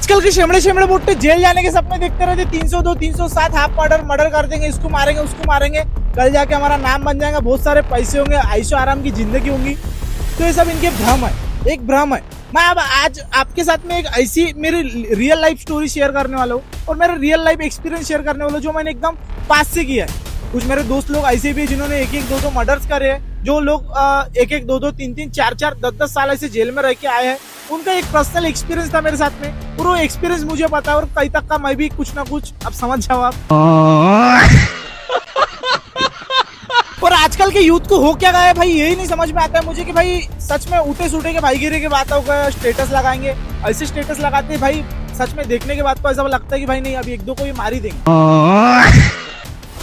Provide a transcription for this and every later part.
आजकल के शेमड़े शेमड़े बुट्टे जेल जाने के सपने देखते रहते, 302 307 हाफ मर्डर मर्डर कर देंगे, इसको मारेंगे उसको मारेंगे, कल जाके हमारा नाम बन जाएगा, बहुत सारे पैसे होंगे, आयशो आराम की जिंदगी होंगी। तो ये सब इनके भ्रम है, एक भ्रम है। मैं अब आज आपके साथ में एक ऐसी मेरी रियल लाइफ स्टोरी शेयर करने वाला हूँ और मेरा रियल लाइफ एक्सपीरियंस शेयर करने वाला हूँ जो मैंने एकदम पास से किया है। कुछ मेरे दोस्त लोग ऐसे भी जिन्होंने एक एक दो दो मर्डर्स करे हैं, जो लोग एक एक दो दो तीन तीन चार चार 10 साल ऐसे जेल में रह के आए हैं, उनका एक पर्सनल एक्सपीरियंस था मेरे साथ में और वो एक्सपीरियंस मुझे पता है और कहीं तक का मैं भी कुछ ना कुछ अब समझ जाओ आप। और आजकल के यूथ को हो क्या गया है भाई, यही नहीं समझ में आता है मुझे कि भाई सच में उठे सूटे के भाईगिरी के बात होगा, स्टेटस लगाएंगे, ऐसे स्टेटस लगाते हैं भाई, सच में देखने के बाद तो ऐसा लगता है कि भाई नहीं अभी एक दो को ये मार ही देंगे।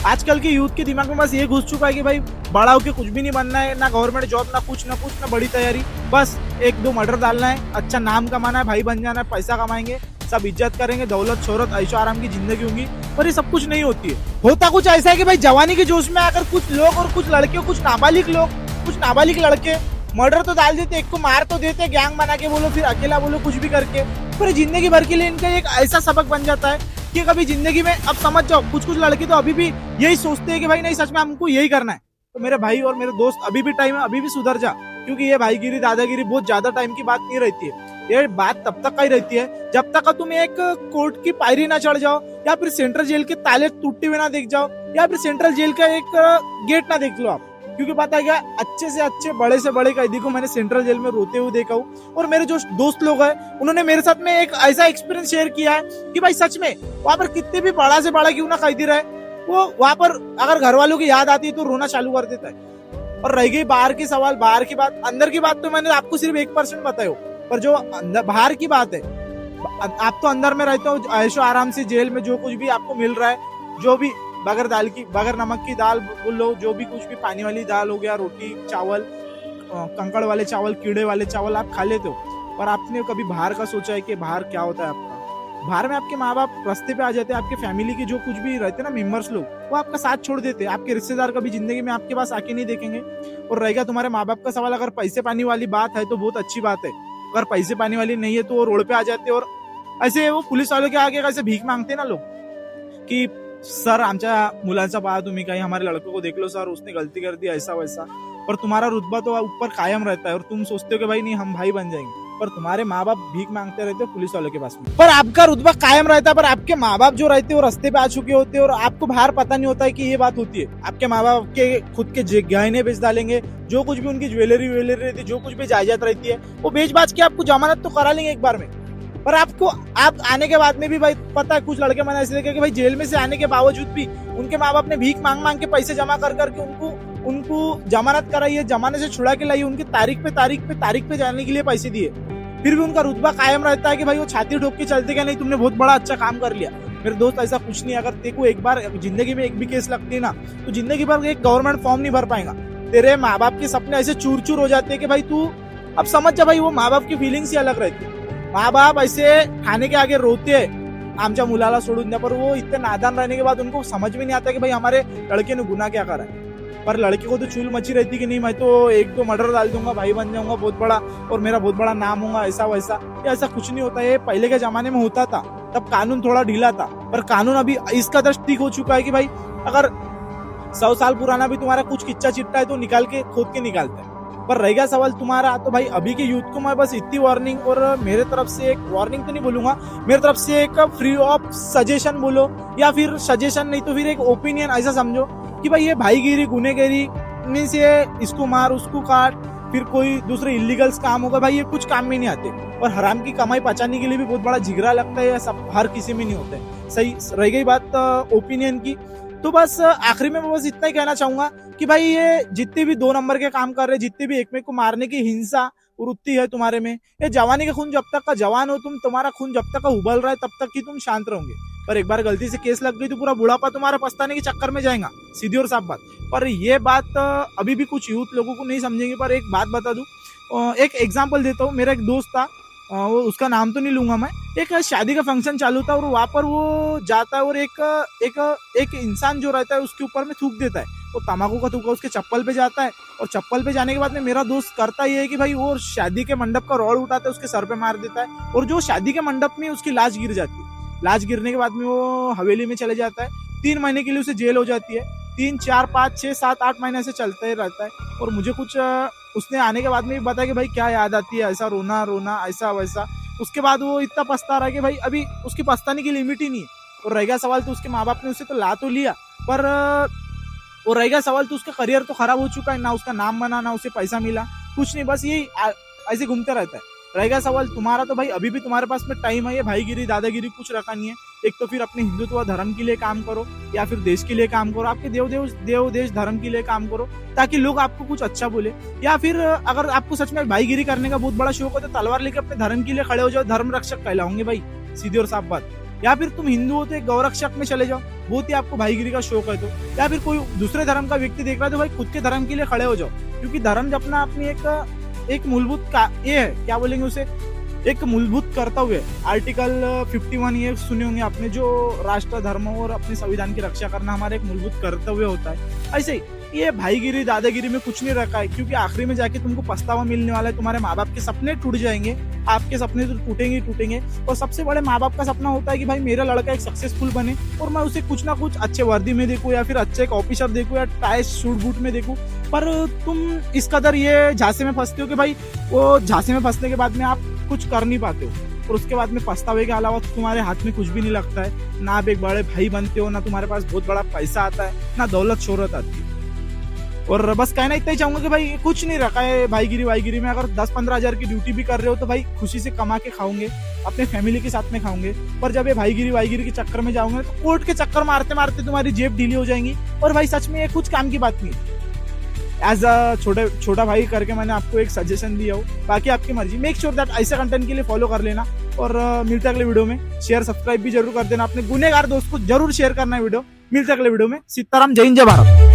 आजकल के यूथ के दिमाग में बस ये घुस चुका है कि भाई बड़ा होके कुछ भी नहीं बनना है, ना गवर्नमेंट जॉब, ना कुछ ना बड़ी तैयारी, बस एक दो मर्डर डालना है, अच्छा नाम कमाना है, भाई बन जाना है, पैसा कमाएंगे, सब इज्जत करेंगे, दौलत शोहरत ऐशो आराम की जिंदगी होगी। पर ये सब कुछ नहीं होती है। होता कुछ ऐसा है कि भाई जवानी के जोश में आकर कुछ लोग और कुछ लड़के, कुछ नाबालिग लोग, कुछ नाबालिग लड़के मर्डर तो डाल देते, एक को मार तो देते, गैंग बना के बोलो, फिर अकेला बोलो, कुछ भी करके, पर जिंदगी भर के लिए इनका एक ऐसा सबक बन जाता है कि कभी जिंदगी में अब समझ जाओ, कुछ कुछ लड़के तो अभी भी यही सोचते हैं कि भाई नहीं सच में हमको यही करना है। तो मेरे भाई और मेरे दोस्त अभी भी टाइम है, अभी भी सुधर जा, क्योंकि ये भाईगिरी दादागिरी बहुत ज्यादा टाइम की बात नहीं रहती है। ये बात तब तक का ही रहती है जब तक तुम एक कोर्ट की पायरी ना चढ़ जाओ, या फिर सेंट्रल जेल के ताले टूटते हुए ना देख जाओ, या फिर सेंट्रल जेल का एक गेट ना देख लो आप। क्योंकि पता है क्या, अच्छे से अच्छे बड़े से बड़े कैदी को मैंने सेंट्रल जेल में रोते हुए देखा हूँ। और मेरे जो दोस्त लोग हैं उन्होंने मेरे साथ में एक ऐसा एक्सपीरियंस शेयर किया है कि भाई सच में वहां पर कितने भी बड़ा से बड़ा क्यों ना कैदी रहे, वो वहां पर अगर घर वालों की याद आती है तो रोना चालू कर देता है। और रह गई बाहर की सवाल, बाहर की बात, अंदर की बात तो मैंने आपको सिर्फ 1% बताया, पर जो बाहर की बात है, आप तो अंदर में रहते हो ऐशो आराम से जेल में, जो कुछ भी आपको मिल रहा है, जो भी बगैर नमक की दाल बोल लो, जो भी कुछ भी पानी वाली दाल हो गया, रोटी चावल, कंकड़ वाले चावल, कीड़े वाले चावल आप खा लेते हो। पर आपने कभी बाहर का सोचा है कि बाहर क्या होता है आपका? बाहर में आपके माँ बाप रास्ते पे आ जाते हैं, आपके फैमिली के जो कुछ भी रहते हैं ना मेंबर्स लोग, वो आपका साथ छोड़ देते हैं, आपके रिश्तेदार कभी जिंदगी में आपके पास आके नहीं देखेंगे। और रहेगा तुम्हारे माँ बाप का सवाल, अगर पैसे पानी वाली बात है तो बहुत अच्छी बात है, अगर पैसे पानी वाली नहीं है तो वो रोड पे आ जाते और ऐसे वो पुलिस वालों के आगे कैसे भीख मांगते हैं ना लोग कि सर आमच्या मुलांचा पहा तुम्ही, काही हमारे लड़कों को देख लो सर, उसने गलती कर दी ऐसा वैसा। पर तुम्हारा रुतबा तो ऊपर कायम रहता है और तुम सोचते हो कि भाई नहीं हम भाई बन जाएंगे, पर तुम्हारे माँ बाप भीख मांगते रहते हो पुलिस वालों के पास में। पर आपका रुतबा कायम रहता है, पर आपके माँ बाप जो रहते हैं वो रास्ते पे आ चुके होते हैं और आपको बाहर पता नहीं होता है कि ये बात होती है। आपके माँ बाप के खुद के गहने बेच डालेंगे, जो कुछ भी उनकी ज्वेलरी रहती है, जो कुछ भी जायदाद रहती है, वो बेच बाच के आपको जमानत तो करा लेंगे एक बार में। पर आपको आप आने के बाद में भी भाई पता है, कुछ लड़के मैंने ऐसे देखे कि भाई जेल में से आने के बावजूद भी उनके माँ बाप ने भीख मांग मांग के पैसे जमा कर करके उनको जमानत कराई है, जमाने से छुड़ा के लाई, उनकी तारीख पे जाने के लिए पैसे दिए, फिर भी उनका रुतबा कायम रहता है कि भाई वो छाती ठोक के चलते क्या नहीं तुमने बहुत बड़ा अच्छा काम कर लिया। मेरे दोस्त ऐसा कुछ नहीं, अगर तेरे को एक बार जिंदगी में एक भी केस लगती है ना तो जिंदगी भर एक गवर्नमेंट फॉर्म नहीं भर पाएगा। तेरे माँ बाप के सपने ऐसे चूर चूर हो जाते हैं कि भाई तू अब समझ जा भाई, वो माँ बाप की फीलिंग्स ही अलग रहती है। माँ बाप ऐसे खाने के आगे रोते हैं आमच्या मुलाला सोडून द्या, पर वो इतने नादान रहने के बाद उनको समझ में नहीं आता कि भाई हमारे लड़के ने गुनाह क्या करा है। पर लड़के को तो चूल मची रहती कि नहीं मैं तो एक दो मर्डर डाल दूंगा, भाई बन जाऊंगा बहुत बड़ा और मेरा बहुत बड़ा नाम होगा, ऐसा वैसा। ये ऐसा कुछ नहीं होता है, पहले के जमाने में होता था, तब कानून थोड़ा ढीला था, पर कानून अभी इस कदर ठीक हो चुका है कि भाई अगर 100 साल पुराना भी तुम्हारा कुछ किच्चा चिट्टा है तो निकाल के खोद के निकालता है। पर रहेगा सवाल तुम्हारा, तो भाई अभी के यूथ को मैं बस इतनी वार्निंग, और मेरे तरफ से एक वार्निंग तो नहीं बोलूंगा, मेरे तरफ से एक फ्री ऑफ सजेशन बोलो, या फिर सजेशन नहीं तो फिर एक ओपिनियन ऐसा समझो कि भाई ये भाईगिरी गुनेगिरी मीन्स ये इसको मार उसको काट, फिर कोई दूसरे इलीगल्स काम होगा, भाई ये कुछ काम में नहीं आते। और हराम की कमाई बचाने के लिए भी बहुत बड़ा जिगरा लगता है, सब हर किसी में नहीं होता है। सही रह गई बात ओपिनियन की, तो बस आखिरी में मैं बस इतना ही कहना चाहूंगा कि भाई ये जितने भी 2 नंबर के काम कर रहे, जितने भी एक को मारने की हिंसा वृत्ति है तुम्हारे में, ये जवानी का खून जब तक का जवान हो तुम, तुम्हारा खून जब तक का उबल रहा है तब तक ही तुम शांत रहोगे। पर एक बार गलती से केस लग गई तो पूरा बुढ़ापा तुम्हारा पछताने के चक्कर में जाएगा, सीधी और साफ बात। पर ये बात अभी भी कुछ यूथ लोगों को नहीं समझेंगे। पर एक बात बता दूं, एक एग्जाम्पल देता हूँ। मेरा एक दोस्त था, वो उसका नाम तो नहीं लूंगा मैं, एक शादी का फंक्शन चालू था और वहां पर वो जाता है और एक इंसान जो रहता है उसके ऊपर में थूक देता है वो तम्बाकू का थूका उसके चप्पल पे जाता है, और चप्पल पे जाने के बाद में मेरा दोस्त करता ये है कि भाई वो शादी के मंडप का रॉड उठाता है, उसके सर पे मार देता है, और जो शादी के मंडप में उसकी लाश गिर जाती है। लाश गिरने के बाद में वो हवेली में चले जाता है। 3 महीने के लिए उसे जेल हो जाती है। 3, 4, 5, 6, 7, 8 महीने से चलता ही रहता है। और मुझे कुछ उसने आने के बाद में भी बताया कि भाई क्या याद आती है, ऐसा रोना रोना ऐसा वैसा। उसके बाद वो इतना पछता रहा कि भाई अभी उसकी पछताने की लिमिट ही नहीं है। और रह गया सवाल तो उसके माँ बाप ने उसे तो ला तो लिया, पर और रह गया सवाल तो उसका करियर तो खराब हो चुका है, ना उसका नाम बना, ना उसे पैसा मिला, कुछ नहीं, बस यही ऐसे घूमता रहता है। रह गया सवाल तुम्हारा, तो भाई अभी भी तुम्हारे पास में टाइम है, ये भाईगिरी दादागिरी कुछ रखा नहीं है। एक तो फिर अपने हिंदुत्व धर्म के लिए काम करो, या फिर देश के लिए काम करो, आपके देव देश धर्म के लिए काम करो, ताकि लोग आपको कुछ अच्छा बोले। या फिर अगर आपको सच में भाईगिरी करने का बहुत बड़ा शौक हो तो तलवार लेके अपने धर्म के लिए खड़े हो जाओ, धर्म रक्षक कहलाओगे भाई, सीधी और साफ बात। या फिर तुम हिंदू हो तो एक गौरक्षक में चले जाओ, बहुत ही आपको भाईगिरी का शौक है तो। या फिर कोई दूसरे धर्म का व्यक्ति देख रहा है तो भाई खुद के धर्म के लिए खड़े हो जाओ, क्योंकि धर्म अपना अपनी एक मूलभूत का ये है, क्या बोलेंगे उसे, एक मूलभूत कर्तव्य। आर्टिकल 51 ये सुने होंगे आपने, जो राष्ट्र धर्म और अपने संविधान की रक्षा करना हमारा एक मूलभूत कर्तव्य होता है। ऐसे ही ये भाईगिरी दादागिरी में कुछ नहीं रखा है, क्योंकि आखिरी में जाके तुमको पछतावा मिलने वाला है, तुम्हारे माँ बाप के सपने टूट जाएंगे, आपके सपने तो टूटेंगे टूटेंगे। और सबसे बड़े माँ बाप का सपना होता है कि भाई मेरा लड़का एक सक्सेसफुल बने, और मैं उसे कुछ ना कुछ अच्छे वर्दी में देखूं, या फिर अच्छे एक ऑफिसर देखूं, या टाई सूट बूट में देखूं। पर तुम इस कदर ये झांसे में फंसते हो कि भाई वो झांसे में फंसने के बाद में आप कुछ कर नहीं पाते हो, और उसके बाद में पछतावे के अलावा तुम्हारे हाथ में कुछ भी नहीं लगता है। ना आप एक बड़े भाई बनते हो, ना तुम्हारे पास बहुत बड़ा पैसा आता है, ना दौलत शोहरत आती है। और बस कहना इतना ही चाहूंगा कि भाई कुछ नहीं रखा है भाईगिरी वाईगिरी में। अगर 10-15 हजार की ड्यूटी भी कर रहे हो तो भाई खुशी से कमा के खाओगे, अपने फैमिली के साथ में खाओगे। पर जब ये भाईगिरी वाईगिरी के चक्कर में जाओगे तो कोर्ट के चक्कर मारते मारते तुम्हारी जेब ढीली हो जाएंगी, और भाई सच में ये कुछ काम की बात नहीं है। एज अ छोटा भाई करके मैंने आपको एक सजेशन दिया हो, बाकी आपकी मर्जी। मेक श्योर दैट ऐसे कंटेंट के लिए फॉलो कर लेना, और मिलते अगले वीडियो में। शेयर सब्सक्राइब भी जरूर कर देना, अपने गुनेगार दोस्त को जरूर शेयर करना है वीडियो। मिलते अगले वीडियो में। सीताराम, जय हिंद, जय भारत।